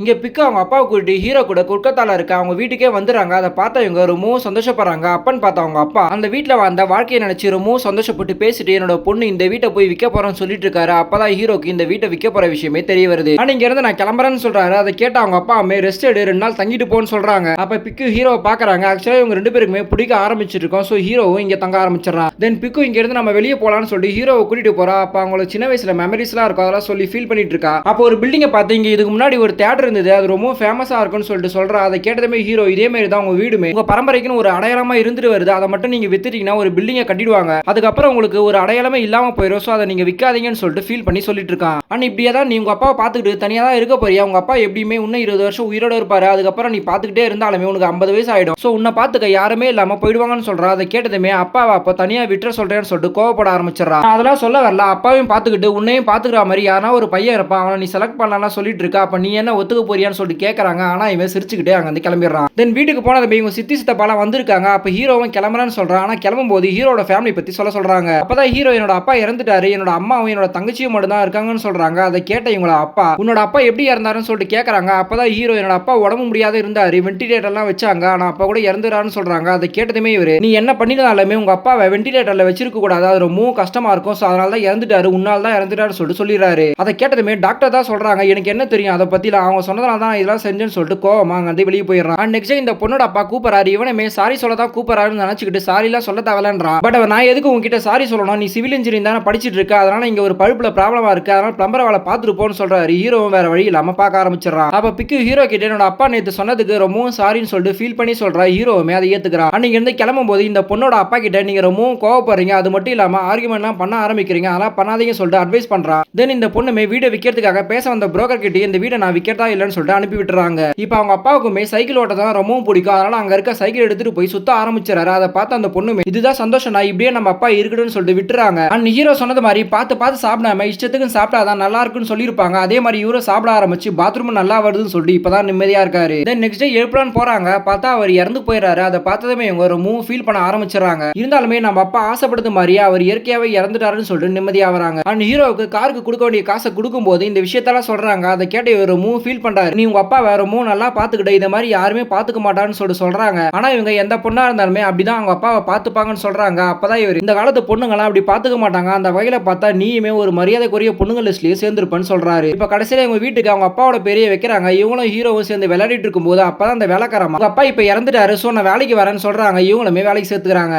இங்க பிக்கு அவங்க அப்பாவை கூட்டிட்டு ஹீரோ கூட கொல்கத்தால இருக்க அவங்க வீட்டுக்கே வந்துடுறாங்க. அதை பார்த்த இவங்க ரொம்பவும் சந்தோஷப்படுறாங்க. அப்பன்னு பார்த்தா அவங்க அப்பா அந்த வீட்டுல வந்த வாழ்க்கையை நினைச்சு ரொம்பவும் சந்தோஷப்பட்டு பேசிட்டு என்னோட பொண்ணு இந்த வீட்டை போய் விற்க போறேன்னு சொல்லிட்டு இருக்காரு. அப்பதான் ஹீரோக்கு இந்த வீட்டை விற்க போற விஷயமே தெரிய வருது. ஆனா இங்க இருந்து நான் கிளம்புறேன்னு சொல்றாரு. அதை கேட்ட அவங்க அப்பா அம்மே ரெஸ்ட் எடு 2 நாள் தங்கிட்டு போன்னு சொல்றாங்க. அப்ப பிக்கு ஹீரோவை பாக்குறாங்க. ஆக்சுவலா இவங்க 2 பேருக்குமே பிடிக்க ஆரம்பிச்சிருக்கோம். சோ ஹீரோவும் இங்க தங்க ஆரம்பிச்சிடறான். தென் பிக்கு இங்க இருந்து நம்ம வெளியே போலான்னு சொல்லி ஹீரோவை கூட்டிட்டு போறா. அப்ப அவங்களுக்கு சின்ன வயசுல மெமரிஸ் எல்லாம் இருக்கும். அதெல்லாம் சொல்லி ஃபீல் பண்ணிட்டு இருக்கா. அப்போ ஒரு பில்டிங்கை பார்த்து இங்க இதுக்கு முன்னாடி ஒரு தியேட்டர் இருந்தது, அது ரொம்ப ஃபேமஸா இருக்குன்னு சொல்லிட்டு சொல்றா. அதை கேட்டதுமே ஹீரோ இதே மாதிரி தான் உங்க வீடுமே உங்க பரம்பரைக்குன்னு ஒரு அடையாளமா இருந்துட்டு வருது, அதை மட்டும் நீங்க வித்துட்டீங்கன்னா ஒரு பில்டிங்கை கட்டிடுவாங்க, அதுக்கப்புறம் உங்களுக்கு ஒரு அடையாளமே இல்லாம போயிடும், ஸோ அதை நீங்க விற்காதீங்கன்னு சொல்லிட்டு ஃபீல் பண்ணி சொல்லிட்டு இருக்கான். ஆனா இப்படியே தான் நீ உங்க அப்பாவை பார்த்துக்கிட்டு தனியா தான் இருக்க போறியா? உங்க அப்பா எப்படியுமே இன்னும் 20 வருஷம் உயிரோட இருப்பாரு, அதுக்கப்புறம் நீ பார்த்துக்கிட்டே இருந்தாலுமே உனக்கு 50 வயசு ஆயிடும், ஸோ உன்னை பார்த்துக்க யாருமே இல்லாம போயிடுவாங்கன்னு சொல்றா. அதை கேட்டதுமே அப்பாவை அப்போ தனியா விட்டுற சொல்றேன்னு சொல்லிட்டு கோவப்பட ஆரம்பிச்சிடறா. அதெல்லாம் சொல்ல வரல, அப்பாவையும் பார்த்துக்கிட்டு உன்னையும் பார்த்துக்கிற மாதிரி யாரா ஒரு பையன் இருப்பான், அவனை நீ செலக்ட் பண்ணலாம் சொல்லிட்டு இருக்கா. அப்ப நீ என்ன ஒத்துக்க போறியான்னு சொல்லிட்டு கேட்கறாங்க. ஆனா இவன் சிரிச்சுக்கிட்டே அங்க வந்து கிளம்பிடுறான். தென் வீட்டுக்கு போனதை இவங்க சித்தி சித்தப்பாலாம் வந்திருக்காங்க. அப்ப ஹீரோவும் கிளம்புறான்னு சொல்றான். ஆனா கிளம்பும் போது ஹீரோட ஃபேமிலி பத்தி சொல்றாங்க. அப்பதான் ஹீரோ என்னோட அப்பா இறந்துட்டாரு, என்னோட அம்மாவும் என்னோட தங்கச்சியும் மட்டும் தான் இருக்காங்கன்னு சொல்றாங்க. அதை கேட்ட இவங்கள அப்பா உன்னோட அப்பா எப்படி இறந்தாருன்னு சொல்லிட்டு கேட்கறாங்க. அப்பதான் ஹீரோ என்னோட அப்பா உடம்பு முடியாத இருந்தாரு, வென்டிலேட்டர்லாம் வச்சாங்க, ஆனா அப்பா கூட இறந்துறான்னு சொல்றாங்க. அதை கேட்டதுமே இவரு நீ என்ன பண்ணினாலுமே உங்க அப்பாவை வென்டிலேட்டர்ல வச்சிருக்க கூடாது, அது ரொம்ப கஷ்டமா இருக்கும், ஸோ அதனால தான் இறந்துட்டாரு, உன்னால தான் இறந்துட்டாரு சொல்லிட்டு சொல்லிடுறாரு. அதை கேட்டதுமே டாக்டர் தான் சொல்றாங்க எனக்கு என்ன தெரியும் அதை பத்தி, அவங்க சொன்னதால தான் இதெல்லாம் செஞ்சேன்னு சொல்லிட்டு கோவமா அங்க வெளியே போயிடுறான். நெக்ஸ்ட் இந்த பொண்ணோட அப்பா கூப்பிடுறாரு. இவனமே சாரி சொல்ல தான் கூப்பிடுறாருன்னு நினைச்சுக்கிட்டு சாரி எல்லாம் சொல்ல தேவலன்றான். பட் அவன் நான் எதுக்கு உங்ககிட்ட சாரி சொல்லணும், நீ சிவில் இன்ஜினியரிங் தானே படிச்சிட்டு இருக்க, அதனால இங்க ஒரு பழுப்புல ப்ராப்ளமா இருக்கு, அதனால பிளம்பர் வேலை பார்த்துட்டு போன்னு சொல்றாரு. ஹீரோவும் வேற வழி இல்லாம பார்க்க ஆரம்பிச்சிடறான். அப்ப பிக்கு ஹீரோ கிட்ட என்னோட அப்பா நேத்து சொன்னதுக்கு ரொம்பவும் சாரின்னு சொல்லிட்டு ஃபீல் பண்ணி சொல்றா. ஹீரோவுமே அதை ஏத்துக்கிறான். அன்னைக்கு இருந்து கிளம்பும் போது இந்த பொண்ணோட அப்பா கிட்ட நீங்க ரொம்பவும் கோவப்படுறீங்க, அது மட்டும் இல்லாம ஆர்குமெண்ட்லாம் பண்ண ஆரம்பிக்கிறீங்க, அதெல்லாம் பண்ணாதீங்கன்னு சொல்லிட்டு அட்வைஸ் பண்றான். தென் இந்த பொண்ணுமே வீடை விற்கிறதுக்காக பேச வந்த புரோக்கர் கிட்ட இந்த வீடை நான் விற்கிறதா இல்லைன்னு சொல்லிட்டு அனுப்பி விட்டுறாங்க. இப்போ அவங்க அப்பாவுக்குமே சைக்கிள் ஓட்ட தான் ரொம்பவும் பிடிக்கும், அதனால அங்க இருக்க சைக்கிள் எடுத்துட்டு போய் சுத்த ஆரம்பிச்சாரு. அதை பார்த்து அந்த பொண்ணுமே இதுதான் சந்தோஷம், நான் இப்படியே நம்ம அப்பா இருக்கணும்னு சொல்லிட்டு விட்டுறாங்க. அண்ட் ஹீரோ சொன்னது மாதிரி பார்த்து சாப்பிடாம இஷ்டத்துக்கு சாப்பிட்டாதான் நல்லா இருக்குன்னு சொல்லியிருப்பாங்க. அதே மாதிரி இவரும் சாப்பிட ஆரம்பிச்சு பாத்ரூம் நல்லா வருதுன்னு சொல்லிட்டு இப்பதான் நிம்மதியா இருக்காரு. தென் நெக்ஸ்ட் டே எழுப்பலான்னு போறாங்க, பார்த்தா அவர் இறந்து போயிடுறாரு. அதை பார்த்ததுமே இவங்க ரொம்பவும் ஃபீல் பண்ண ஆரம்பிச்சிடறாங்க. இருந்தாலுமே நம்ம அப்பா ஆசைப்படுறது மாதிரியே அவர் இயற்கையாவே இறந்துட்டாருன்னு சொல்லிட்டு நிம்மதியா வராங்க. அண்ட் ஹீரோவுக்கு காருக்கு கொடுக்க வேண்டிய காசை கொடுக்கும் போது இந்த விஷயத்தெல்லாம் சொல்றாங்க. அதை கேட்டு இவர் ரொம்பவும் ஃபீல் பண்றாரு. நீ உங்க அப்பா ரொம்பவும் நல்லா பாத்துக்கிட்ட, இதை மாதிரி யாருமே பாத்துக்க மாட்டான்னு சொல்லிட்டு சொல்றாங்க. ஆனா இவங்க எந்த பொண்ணா இருந்தாலுமே அப்படிதான் அவங்க அப்பாவை பாத்துப்பாங்கன்னு சொல்றாங்க. அப்பதான் இவர் இந்த காலத்து பொண்ணுங்களாம் அப்படி பாத்துக்க மாட்டாங்க, அந்த வகையில பார்த்தா நீயுமே ஒரு மரியாதைக்குரிய பொண்ணுங்க லிஸ்ட்லயே சேர்ந்திருப்பேன்னு சொல்றாரு. இப்ப கடைசியில இவங்க வீட்டுக்கு அவங்க அப்பாவோட பெரிய வைக்கிறாங்க. இவங்களும் ஹீரோவும் சேர்ந்து விளையாடிட்டு இருக்கும் போது அப்பதான் அந்த வேலைக்காரமா அப்பா இப்ப இறந்துட்டாரு, சோ நான் வேலைக்கு வரேன்னு சொல்றாங்க. இவங்களுமே வேலைக்கு சேர்த்துக்கிறாங்க.